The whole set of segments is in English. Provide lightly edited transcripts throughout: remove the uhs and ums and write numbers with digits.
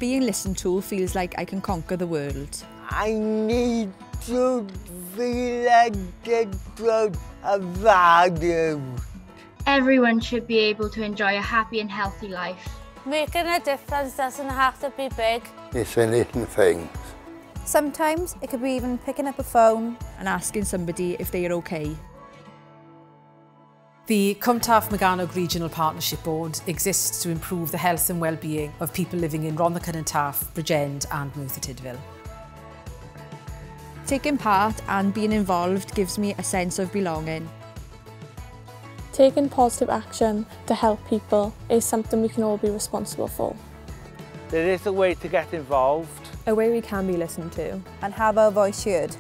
Being listened to feels like I can conquer the world. I need to feel understood and valued. Everyone should be able to enjoy a happy and healthy life. Making a difference doesn't have to be big. It's in little things. Sometimes it could be even picking up a phone and asking somebody if they are okay. The Cwmtaf Meganog Regional Partnership Board exists to improve the health and well-being of people living in Rhondda and Taff, Bridgend and Wrth Tydfil. Taking part and being involved gives me a sense of belonging. Taking positive action to help people is something we can all be responsible for. There is a way to get involved. A way we can be listened to. and have our voice heard.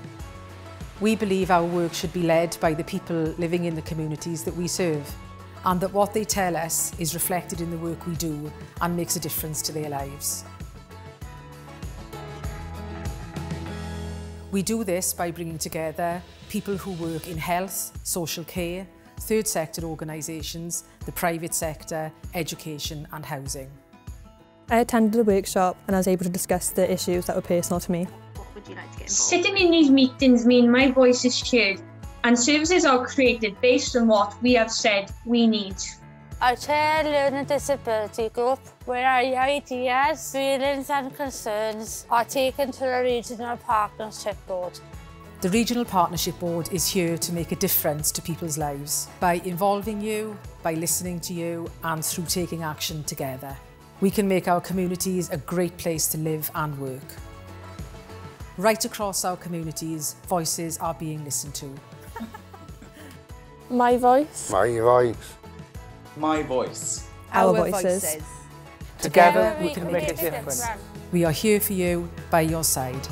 We believe our work should be led by the people living in the communities that we serve, and that what they tell us is reflected in the work we do and makes a difference to their lives. We do this by bringing together people who work in health, social care, third sector organisations, the private sector, education and housing. I attended a workshop and I was able to discuss the issues that were personal to me. What would you like to get involved? Sitting in these meetings mean my voice is heard and services are created based on what we have said we need. I chair a learning disability group where our ideas, feelings and concerns are taken to the Regional Partnership Board. The Regional Partnership Board is here to make a difference to people's lives by involving you, by listening to you and through taking action together. We can make our communities a great place to live and work. Right across our communities, voices are being listened to. My voice. My voice. My voice. Our voices. Together we can make a difference. We are here for you, by your side.